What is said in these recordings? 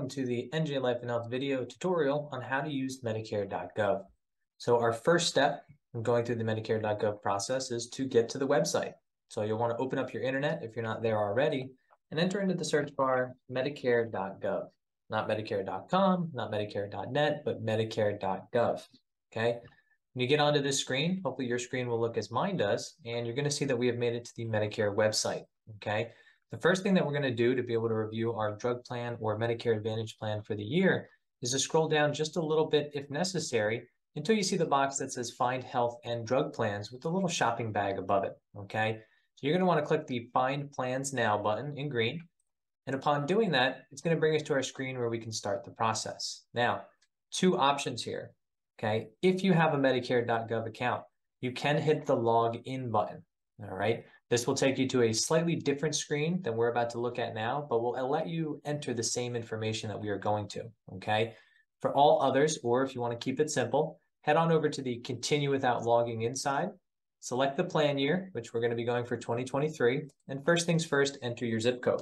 welcome to the NJ Life and Health video tutorial on how to use Medicare.gov. So our first step in going through the Medicare.gov process is to get to the website. So you'll want to open up your internet if you're not there already and enter into the search bar Medicare.gov. Not Medicare.com, not Medicare.net, but Medicare.gov. Okay. When you get onto this screen, hopefully your screen will look as mine does, and you're going to see that we have made it to the Medicare website. Okay. The first thing that we're going to do to be able to review our drug plan or Medicare Advantage plan for the year is to scroll down just a little bit if necessary until you see the box that says Find Health and Drug Plans with the little shopping bag above it, okay? So you're going to want to click the Find Plans Now button in green, and upon doing that, it's going to bring us to our screen where we can start the process. Now, two options here, okay? If you have a Medicare.gov account, you can hit the Log In button, all right? This will take you to a slightly different screen than we're about to look at now, but will let you enter the same information that we are going to, okay? For all others, or if you want to keep it simple, head on over to the Continue Without Logging In side, select the plan year, which we're going to be going for 2023, and first things first, enter your zip code.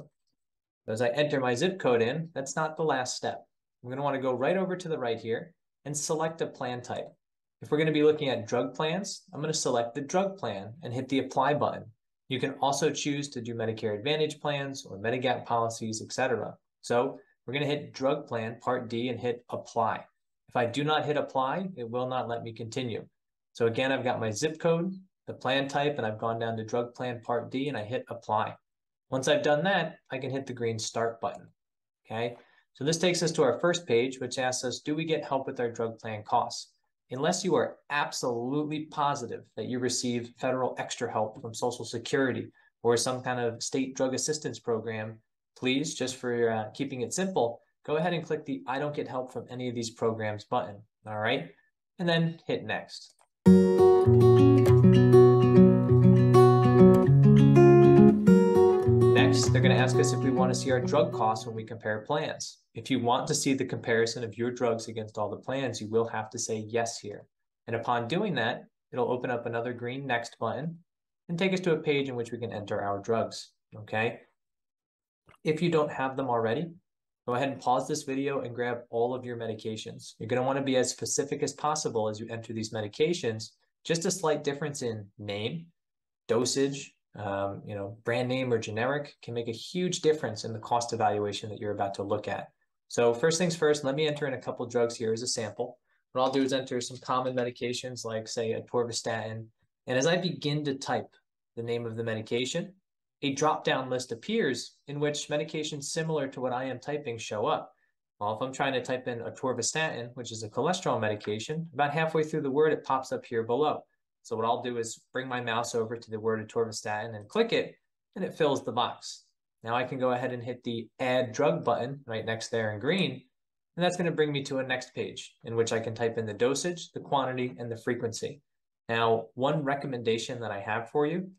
As I enter my zip code in, that's not the last step. I'm going to want to go right over to the right here and select a plan type. If we're going to be looking at drug plans, I'm going to select the drug plan and hit the Apply button. You can also choose to do Medicare Advantage plans or Medigap policies, etc. So we're going to hit Drug Plan Part D and hit Apply. If I do not hit Apply, it will not let me continue. So again, I've got my zip code, the plan type, and I've gone down to Drug Plan Part D and I hit Apply. Once I've done that, I can hit the green Start button. Okay, so this takes us to our first page, which asks us, do we get help with our drug plan costs? Unless you are absolutely positive that you receive federal extra help from Social Security or some kind of state drug assistance program, please, just for keeping it simple, go ahead and click the I don't get help from any of these programs button, all right? And then hit Next. Next, they're going to ask us if we want to see our drug costs when we compare plans. If you want to see the comparison of your drugs against all the plans, you will have to say yes here. And upon doing that, it'll open up another green Next button and take us to a page in which we can enter our drugs, okay? If you don't have them already, go ahead and pause this video and grab all of your medications. You're going to want to be as specific as possible as you enter these medications. Just a slight difference in name, dosage, brand name or generic can make a huge difference in the cost evaluation that you're about to look at. So first things first, let me enter in a couple drugs here as a sample. What I'll do is enter some common medications like, say, atorvastatin. And as I begin to type the name of the medication, a drop-down list appears in which medications similar to what I am typing show up. Well, if I'm trying to type in atorvastatin, which is a cholesterol medication, about halfway through the word, it pops up here below. So what I'll do is bring my mouse over to the word atorvastatin and click it, and it fills the box. Now I can go ahead and hit the Add Drug button right next there in green, and that's going to bring me to a next page in which I can type in the dosage, the quantity, and the frequency. Now, one recommendation that I have for you,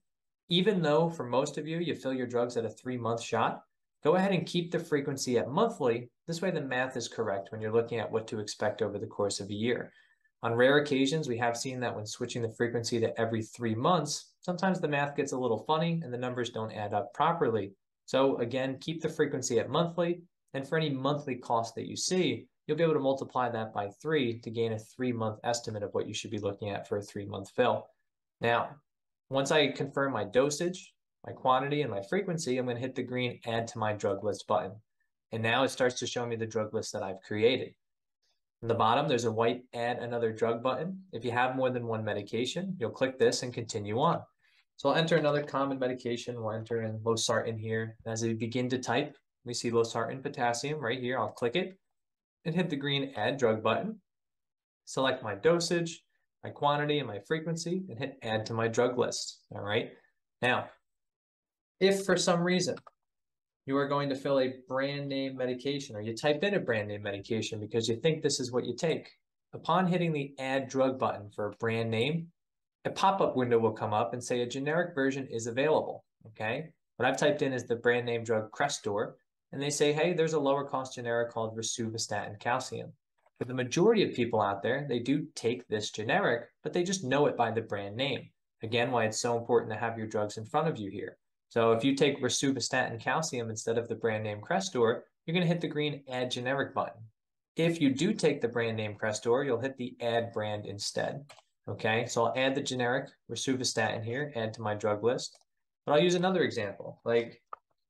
even though for most of you, you fill your drugs at a 3-month shot, go ahead and keep the frequency at monthly. This way the math is correct when you're looking at what to expect over the course of a year. On rare occasions, we have seen that when switching the frequency to every 3 months, sometimes the math gets a little funny and the numbers don't add up properly. So again, keep the frequency at monthly, and for any monthly cost that you see, you'll be able to multiply that by 3 to gain a 3-month estimate of what you should be looking at for a 3-month fill. Now, once I confirm my dosage, my quantity, and my frequency, I'm going to hit the green Add to My Drug List button. And now it starts to show me the drug list that I've created. In the bottom, there's a white Add Another Drug button. If you have more than one medication, you'll click this and continue on. So I'll enter another common medication. We'll enter in losartan here. And as I begin to type, we see losartan potassium right here. I'll click it and hit the green Add Drug button. Select my dosage, my quantity, and my frequency, and hit Add to My Drug List. All right. Now, if for some reason you are going to fill a brand name medication, or you type in a brand name medication because you think this is what you take, upon hitting the Add Drug button for a brand name, a pop-up window will come up and say a generic version is available, okay? What I've typed in is the brand name drug Crestor, and they say, hey, there's a lower cost generic called rosuvastatin calcium. For the majority of people out there, they do take this generic, but they just know it by the brand name. Again, why it's so important to have your drugs in front of you here. So if you take rosuvastatin calcium instead of the brand name Crestor, you're going to hit the green Add Generic button. If you do take the brand name Crestor, you'll hit the Add Brand instead. Okay, so I'll add the generic rosuvastatin here, add to my drug list. But I'll use another example, like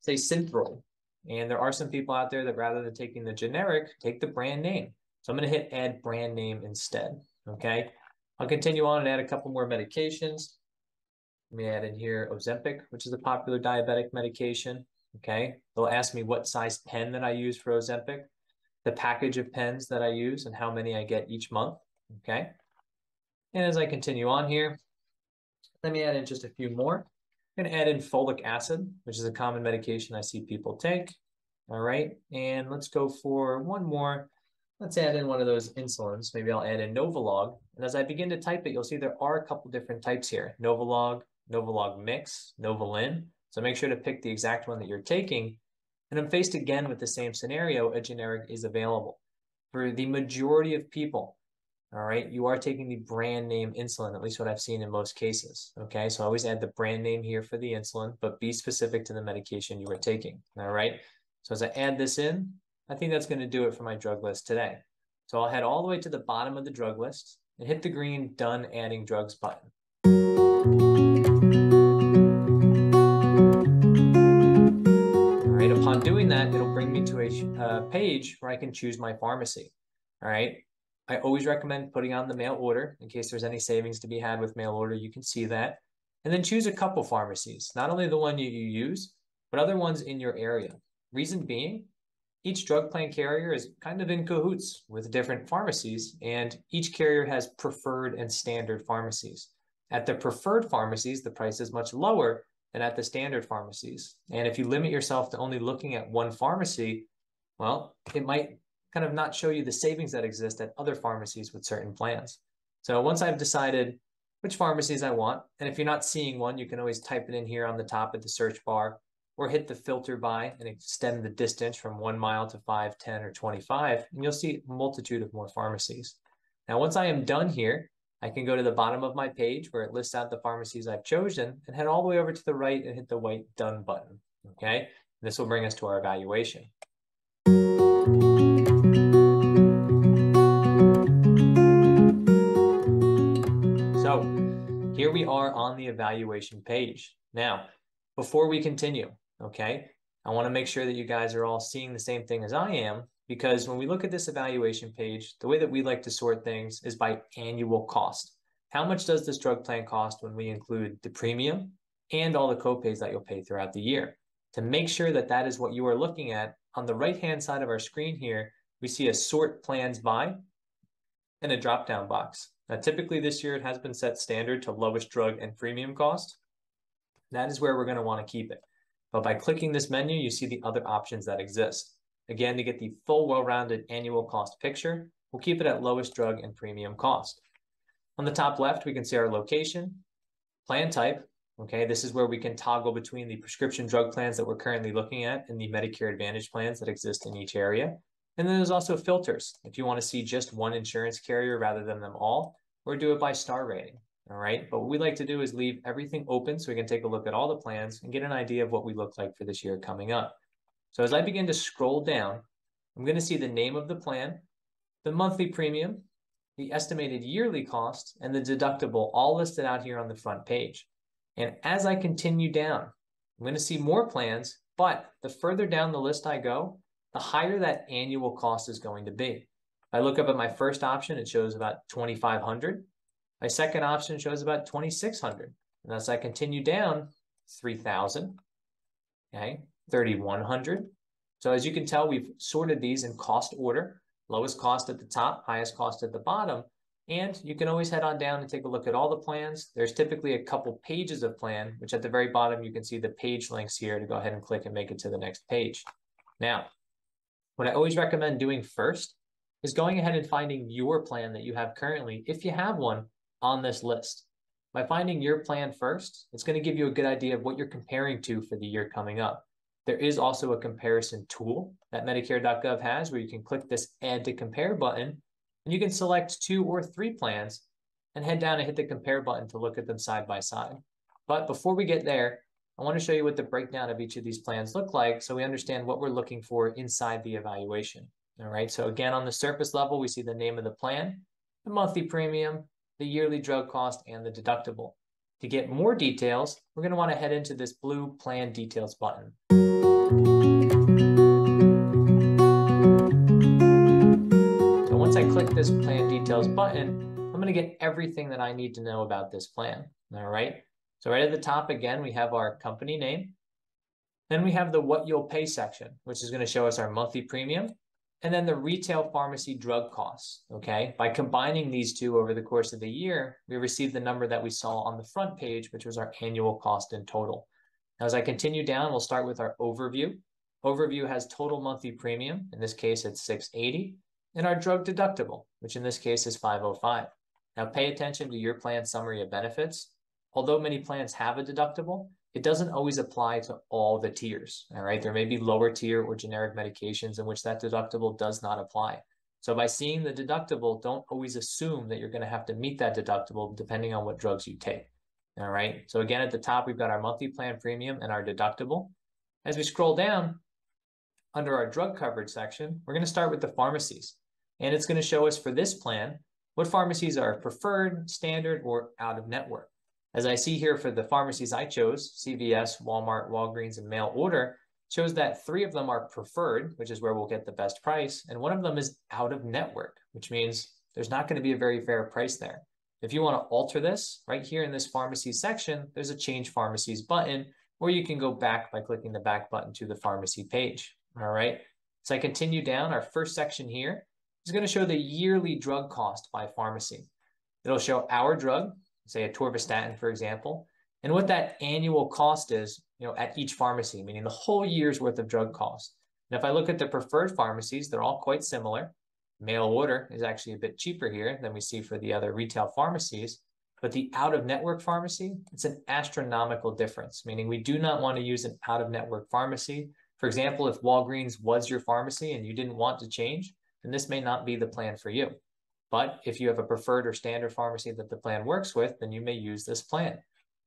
say Synthroid. And there are some people out there that rather than taking the generic, take the brand name. So I'm going to hit Add Brand Name instead. Okay, I'll continue on and add a couple more medications. Let me add in here Ozempic, which is a popular diabetic medication. Okay, they'll ask me what size pen that I use for Ozempic, the package of pens that I use, and how many I get each month. Okay, and as I continue on here, let me add in just a few more. I'm going to add in folic acid, which is a common medication I see people take. All right, and let's go for one more. Let's add in one of those insulins. Maybe I'll add in Novolog. And as I begin to type it, you'll see there are a couple different types here. Novolog, Novolog Mix, Novolin. So make sure to pick the exact one that you're taking. And I'm faced again with the same scenario. A generic is available. For the majority of people, all right, you are taking the brand name insulin, at least what I've seen in most cases. Okay, so I always add the brand name here for the insulin, but be specific to the medication you are taking. All right, so as I add this in, I think that's going to do it for my drug list today. So I'll head all the way to the bottom of the drug list and hit the green Done Adding Drugs button. All right, upon doing that, it'll bring me to a page where I can choose my pharmacy. All right, I always recommend putting on the mail order in case there's any savings to be had with mail order. You can see that. And then choose a couple pharmacies, not only the one you use, but other ones in your area. Reason being, each drug plan carrier is kind of in cahoots with different pharmacies, and each carrier has preferred and standard pharmacies. At the preferred pharmacies, the price is much lower than at the standard pharmacies. And if you limit yourself to only looking at one pharmacy, well, it might kind of not show you the savings that exist at other pharmacies with certain plans. So once I've decided which pharmacies I want, and if you're not seeing one, you can always type it in here on the top of the search bar, or hit the filter by and extend the distance from 1 mile to 5, 10, or 25, and you'll see a multitude of more pharmacies. Now, once I am done here, I can go to the bottom of my page where it lists out the pharmacies I've chosen and head all the way over to the right and hit the white Done button, okay? This will bring us to our evaluation. So here we are on the evaluation page. Now, before we continue, okay, I want to make sure that you guys are all seeing the same thing as I am, because when we look at this evaluation page, the way that we like to sort things is by annual cost. How much does this drug plan cost when we include the premium and all the copays that you'll pay throughout the year? To make sure that that is what you are looking at, on the right-hand side of our screen here, we see a sort plans by and a drop-down box. Now, typically this year it has been set standard to lowest drug and premium cost. That is where we're going to want to keep it. But by clicking this menu, you see the other options that exist. Again, to get the full well-rounded annual cost picture, we'll keep it at lowest drug and premium cost. On the top left, we can see our location, plan type. Okay, this is where we can toggle between the prescription drug plans that we're currently looking at and the Medicare Advantage plans that exist in each area. And then there's also filters. If you want to see just one insurance carrier rather than them all, or do it by star rating. All right, but what we like to do is leave everything open so we can take a look at all the plans and get an idea of what we look like for this year coming up. So as I begin to scroll down, I'm going to see the name of the plan, the monthly premium, the estimated yearly cost, and the deductible all listed out here on the front page. And as I continue down, I'm going to see more plans, but the further down the list I go, the higher that annual cost is going to be. If I look up at my first option, it shows about $2,500. My second option shows about $2,600. And as I continue down, $3,000, okay, $3,100. So as you can tell, we've sorted these in cost order, lowest cost at the top, highest cost at the bottom. And you can always head on down and take a look at all the plans. There's typically a couple pages of plan, which at the very bottom, you can see the page links here to go ahead and click and make it to the next page. Now, what I always recommend doing first is going ahead and finding your plan that you have currently, if you have one, on this list. By finding your plan first, it's going to give you a good idea of what you're comparing to for the year coming up. There is also a comparison tool that Medicare.gov has where you can click this Add to Compare button, and you can select 2 or 3 plans and head down and hit the Compare button to look at them side by side. But before we get there, I want to show you what the breakdown of each of these plans look like so we understand what we're looking for inside the evaluation. All right, so again, on the surface level, we see the name of the plan, the monthly premium, the yearly drug cost, and the deductible. To get more details, we're going to want to head into this blue Plan Details button. So once I click this Plan Details button, I'm going to get everything that I need to know about this plan. All right, so right at the top, again, we have our company name. Then we have the What You'll Pay section, which is going to show us our monthly premium, and then the retail pharmacy drug costs, okay? By combining these two over the course of the year, we received the number that we saw on the front page, which was our annual cost in total. Now, as I continue down, we'll start with our overview. Overview has total monthly premium. In this case, it's $680, and our drug deductible, which in this case is $505. Now, pay attention to your plan summary of benefits. Although many plans have a deductible, it doesn't always apply to all the tiers, all right? There may be lower tier or generic medications in which that deductible does not apply. So by seeing the deductible, don't always assume that you're going to have to meet that deductible depending on what drugs you take, all right? So again, at the top, we've got our monthly plan premium and our deductible. As we scroll down, under our drug coverage section, we're going to start with the pharmacies. And it's going to show us for this plan, what pharmacies are preferred, standard, or out of network. As I see here for the pharmacies I chose, CVS, Walmart, Walgreens, and mail order, shows that 3 of them are preferred, which is where we'll get the best price, and 1 of them is out of network, which means there's not going to be a very fair price there. If you want to alter this, right here in this pharmacy section, there's a Change Pharmacies button, or you can go back by clicking the back button to the pharmacy page. All right, so I continue down, our first section here is going to show the yearly drug cost by pharmacy. It'll show our drug, say atorvastatin, for example, and what that annual cost is, at each pharmacy, meaning the whole year's worth of drug cost. And if I look at the preferred pharmacies, they're all quite similar. Mail order is actually a bit cheaper here than we see for the other retail pharmacies, but the out-of-network pharmacy, it's an astronomical difference, meaning we do not want to use an out-of-network pharmacy. For example, if Walgreens was your pharmacy and you didn't want to change, then this may not be the plan for you. But if you have a preferred or standard pharmacy that the plan works with, then you may use this plan.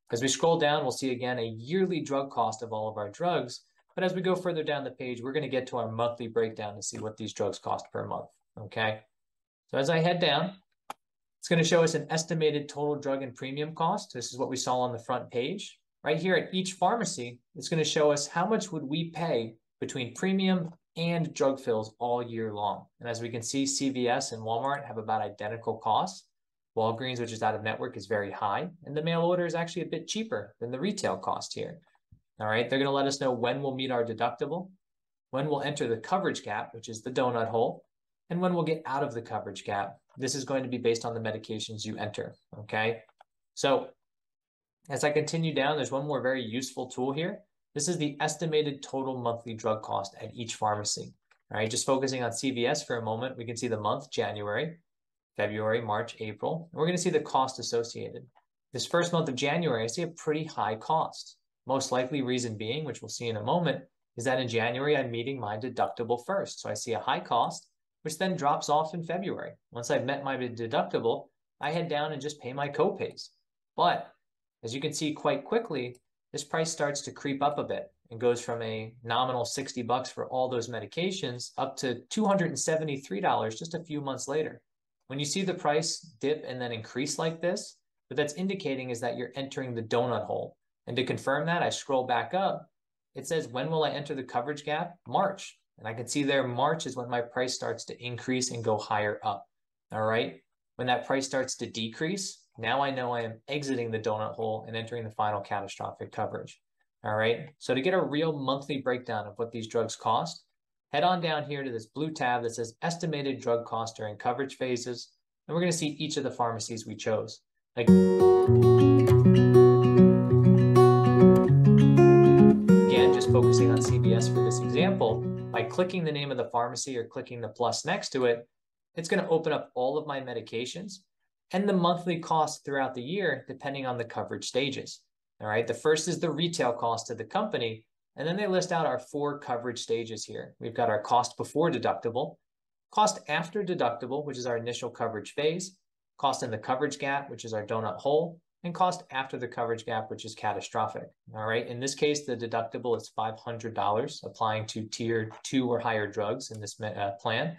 As we scroll down, we'll see again a yearly drug cost of all of our drugs. But as we go further down the page, we're going to get to our monthly breakdown to see what these drugs cost per month. Okay. So as I head down, it's going to show us an estimated total drug and premium cost. This is what we saw on the front page. Right here at each pharmacy, it's going to show us how much would we pay between premium and drug fills all year long. And as we can see, CVS and Walmart have about identical costs. Walgreens, which is out of network, is very high. And the mail order is actually a bit cheaper than the retail cost here. All right, they're going to let us know when we'll meet our deductible, when we'll enter the coverage gap, which is the donut hole, and when we'll get out of the coverage gap. This is going to be based on the medications you enter, okay? So as I continue down, there's one more very useful tool here. This is the estimated total monthly drug cost at each pharmacy. All right, just focusing on CVS for a moment, we can see the month, January, February, March, April. And we're going to see the cost associated. This first month of January, I see a pretty high cost. Most likely reason being, which we'll see in a moment, is that in January, I'm meeting my deductible first. So I see a high cost, which then drops off in February. Once I've met my deductible, I head down and just pay my copays. But as you can see quite quickly, this price starts to creep up a bit and goes from a nominal $60 for all those medications up to $273 just a few months later. When you see the price dip and then increase like this, what that's indicating is that you're entering the donut hole. And to confirm that, I scroll back up. It says, when will I enter the coverage gap? March. And I can see there, March is when my price starts to increase and go higher up. All right. When that price starts to decrease, now I know I am exiting the donut hole and entering the final catastrophic coverage. All right. So to get a real monthly breakdown of what these drugs cost, head on down here to this blue tab that says estimated drug cost during coverage phases. And we're going to see each of the pharmacies we chose. Again, just focusing on CVS for this example, by clicking the name of the pharmacy or clicking the plus next to it, it's going to open up all of my medications and the monthly cost throughout the year, depending on the coverage stages. All right. The first is the retail cost to the company. And then they list out our 4 coverage stages here. We've got our cost before deductible, cost after deductible, which is our initial coverage phase, cost in the coverage gap, which is our donut hole, and cost after the coverage gap, which is catastrophic. All right. In this case, the deductible is $500 applying to tier 2 or higher drugs in this plan.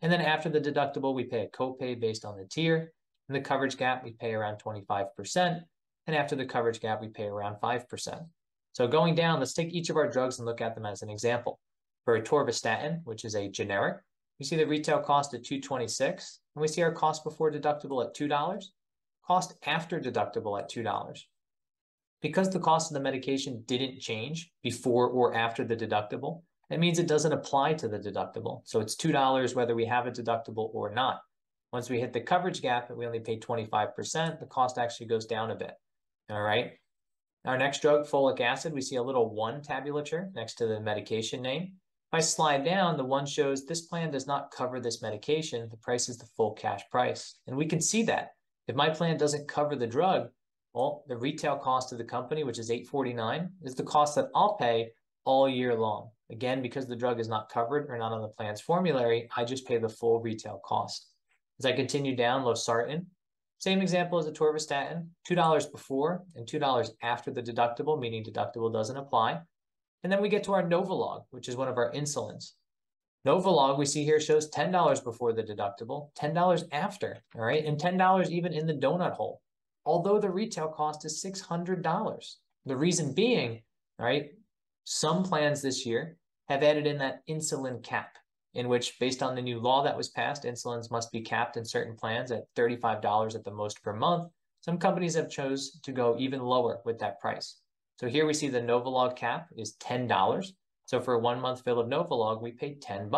And then after the deductible, we pay a copay based on the tier. In the coverage gap, we pay around 25%. And after the coverage gap, we pay around 5%. So going down, let's take each of our drugs and look at them as an example. For atorvastatin, which is a generic, we see the retail cost at $226, and we see our cost before deductible at $2, cost after deductible at $2. Because the cost of the medication didn't change before or after the deductible, that means it doesn't apply to the deductible. So it's $2 whether we have a deductible or not. Once we hit the coverage gap and we only pay 25%, the cost actually goes down a bit. All right. Our next drug, folic acid, we see a little 1 tabulature next to the medication name. If I slide down, the 1 shows this plan does not cover this medication. The price is the full cash price. And we can see that. If my plan doesn't cover the drug, well, the retail cost of the company, which is $849, is the cost that I'll pay all year long. Again, because the drug is not covered or not on the plan's formulary, I just pay the full retail cost. As I continue down, losartan, same example as atorvastatin, $2 before and $2 after the deductible, meaning deductible doesn't apply. And then we get to our Novolog, which is one of our insulins. Novolog, we see here, shows $10 before the deductible, $10 after, all right? And $10 even in the donut hole, although the retail cost is $600. The reason being, all right, some plans this year have added in that insulin cap, in which, based on the new law that was passed, insulins must be capped in certain plans at $35 at the most per month. Some companies have chose to go even lower with that price. So here we see the Novolog cap is $10. So for a 1 month fill of Novolog, we pay $10.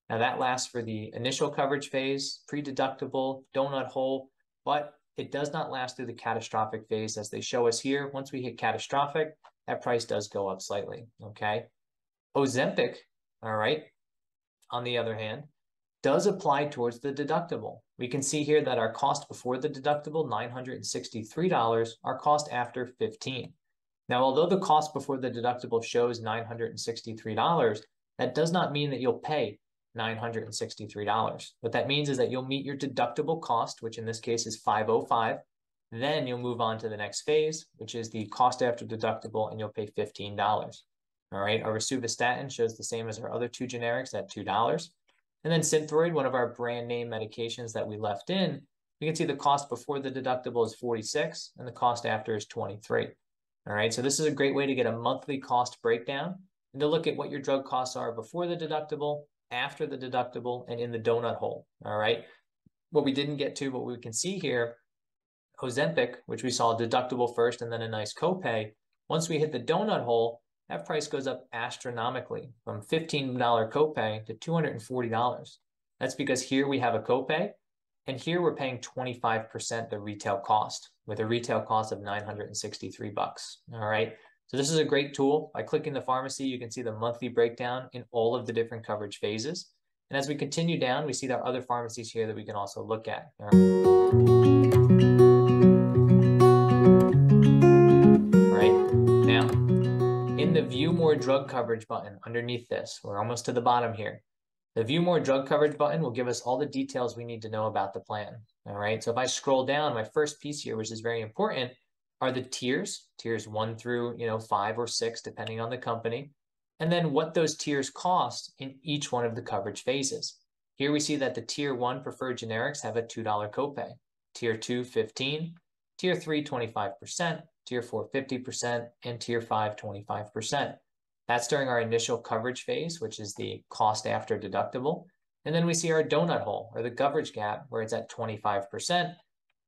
Now that lasts for the initial coverage phase, pre-deductible, donut hole, but it does not last through the catastrophic phase as they show us here. Once we hit catastrophic, that price does go up slightly, okay? Ozempic, all right, on the other hand, does apply towards the deductible. We can see here that our cost before the deductible, $963, our cost after $15. Now, although the cost before the deductible shows $963, that does not mean that you'll pay $963. What that means is that you'll meet your deductible cost, which in this case is $505. Then you'll move on to the next phase, which is the cost after deductible, and you'll pay $15. All right, our rosuvastatin shows the same as our other 2 generics at $2. And then Synthroid, one of our brand name medications that we left in, we can see the cost before the deductible is $46 and the cost after is $23. All right, so this is a great way to get a monthly cost breakdown and to look at what your drug costs are before the deductible, after the deductible, and in the donut hole. All right, what we didn't get to, but we can see here, Ozempic, which we saw deductible first and then a nice copay. Once we hit the donut hole, that price goes up astronomically from $15 copay to $240. That's because here we have a copay, and here we're paying 25% the retail cost, with a retail cost of $963. All right. So this is a great tool. By clicking the pharmacy, you can see the monthly breakdown in all of the different coverage phases. And as we continue down, we see there are other pharmacies here that we can also look at. All right. Now, in the View More Drug Coverage button underneath this, we're almost to the bottom here. The View More Drug Coverage button will give us all the details we need to know about the plan. All right, so if I scroll down, my first piece here, which is very important, are the tiers 1 through 5 or 6, depending on the company, and then what those tiers cost in each one of the coverage phases. Here we see that the tier 1 preferred generics have a $2 copay, tier 2 $15, tier 3 25%, tier 4 50%, and tier 5 25%. That's during our initial coverage phase, which is the cost after deductible. And then we see our donut hole, or the coverage gap, where it's at 25%.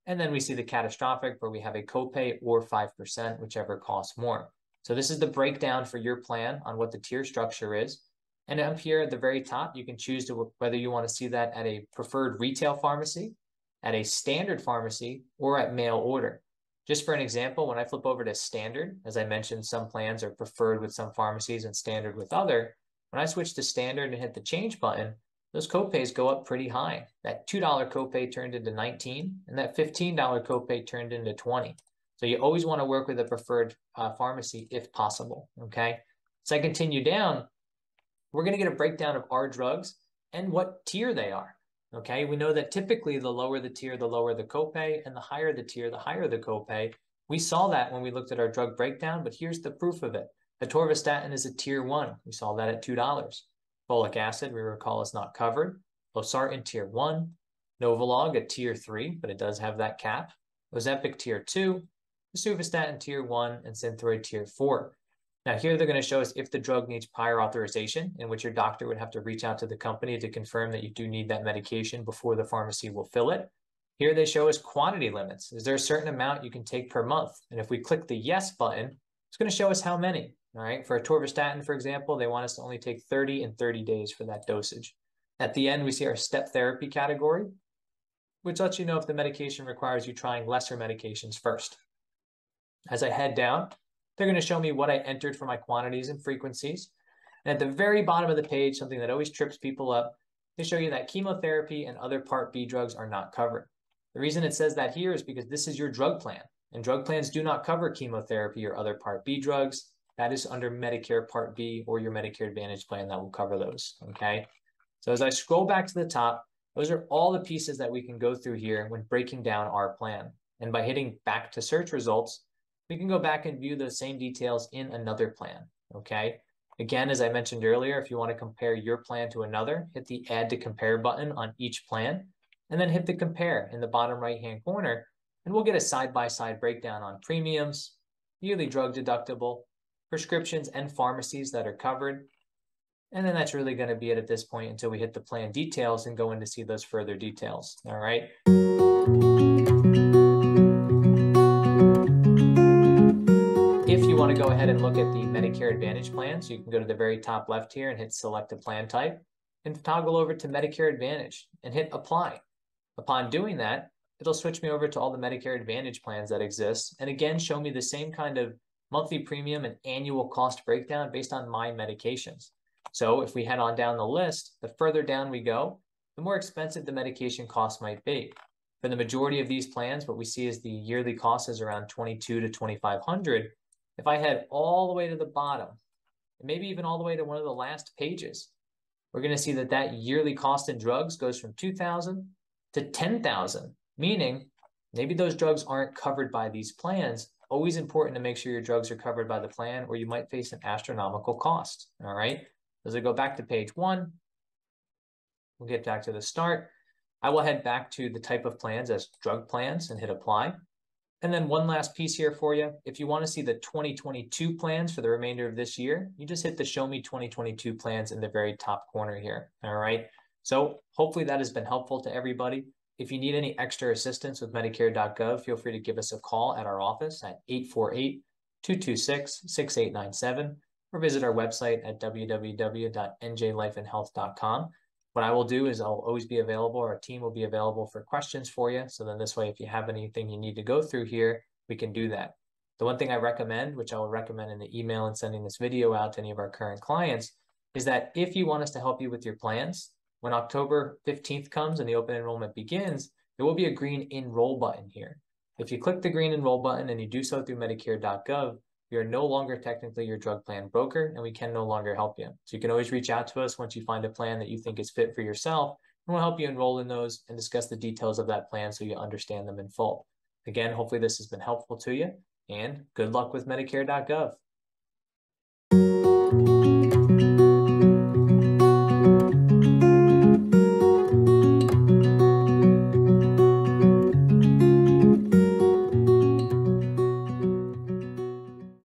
And then we see the catastrophic, where we have a copay or 5%, whichever costs more. So this is the breakdown for your plan on what the tier structure is. And up here at the very top, you can choose whether you want to see that at a preferred retail pharmacy, at a standard pharmacy, or at mail order. Just for an example, when I flip over to standard, as I mentioned, some plans are preferred with some pharmacies and standard with other. When I switch to standard and hit the change button, those copays go up pretty high. That $2 copay turned into $19, and that $15 copay turned into $20. So you always want to work with a preferred pharmacy if possible, okay? So I continue down, we're going to get a breakdown of our drugs and what tier they are. Okay, we know that typically the lower the tier, the lower the copay, and the higher the tier, the higher the copay. We saw that when we looked at our drug breakdown, but here's the proof of it. Atorvastatin is a tier 1. We saw that at $2. Folic acid, we recall, is not covered. Losartan, tier 1. Novolog, a tier 3, but it does have that cap. Ozempic, tier 2. Rosuvastatin, tier 1, and Synthroid, tier 4. Now here they're going to show us if the drug needs prior authorization, in which your doctor would have to reach out to the company to confirm that you do need that medication before the pharmacy will fill it. Here they show us quantity limits. Is there a certain amount you can take per month? And if we click the yes button, it's going to show us how many. All right, for atorvastatin, for example, they want us to only take 30 in 30 days for that dosage. At the end, we see our step therapy category, which lets you know if the medication requires you trying lesser medications first. As I head down, they're going to show me what I entered for my quantities and frequencies. And at the very bottom of the page, something that always trips people up, they show you that chemotherapy and other Part B drugs are not covered. The reason it says that here is because this is your drug plan, and drug plans do not cover chemotherapy or other Part B drugs. That is under Medicare Part B or your Medicare Advantage plan that will cover those, okay? So as I scroll back to the top, those are all the pieces that we can go through here when breaking down our plan. And by hitting back to search results, we can go back and view those same details in another plan, okay? Again, as I mentioned earlier, if you want to compare your plan to another, hit the Add to Compare button on each plan, and then hit the Compare in the bottom right-hand corner, and we'll get a side-by-side breakdown on premiums, yearly drug deductible, prescriptions and pharmacies that are covered, and then that's really going to be it at this point until we hit the plan details and go in to see those further details, all right? If you want to go ahead and look at the Medicare Advantage plans, you can go to the very top left here and hit Select a Plan Type and toggle over to Medicare Advantage and hit Apply. Upon doing that, it'll switch me over to all the Medicare Advantage plans that exist and again show me the same kind of monthly premium and annual cost breakdown based on my medications. So if we head on down the list, the further down we go, the more expensive the medication cost might be. For the majority of these plans, what we see is the yearly cost is around $2,200 to $2,500. If I head all the way to the bottom, and maybe even all the way to one of the last pages, we're going to see that that yearly cost in drugs goes from $2,000 to $10,000, meaning maybe those drugs aren't covered by these plans. Always important to make sure your drugs are covered by the plan, or you might face an astronomical cost, all right? As I go back to page 1, we'll get back to the start. I will head back to the type of plans as drug plans and hit Apply. And then one last piece here for you. If you want to see the 2022 plans for the remainder of this year, you just hit the Show Me 2022 plans in the very top corner here, all right? So hopefully that has been helpful to everybody. If you need any extra assistance with Medicare.gov, feel free to give us a call at our office at 848-226-6897 or visit our website at www.njlifeandhealth.com. What I will do is I'll always be available. Our team will be available for questions for you. So then this way, if you have anything you need to go through here, we can do that. The one thing I recommend, which I will recommend in the email and sending this video out to any of our current clients, is that if you want us to help you with your plans, when October 15th comes and the open enrollment begins, there will be a green Enroll button here. If you click the green Enroll button and you do so through Medicare.gov, we are no longer technically your drug plan broker, and we can no longer help you. So you can always reach out to us once you find a plan that you think is fit for yourself, and we'll help you enroll in those and discuss the details of that plan so you understand them in full. Again, hopefully this has been helpful to you, and good luck with Medicare.gov.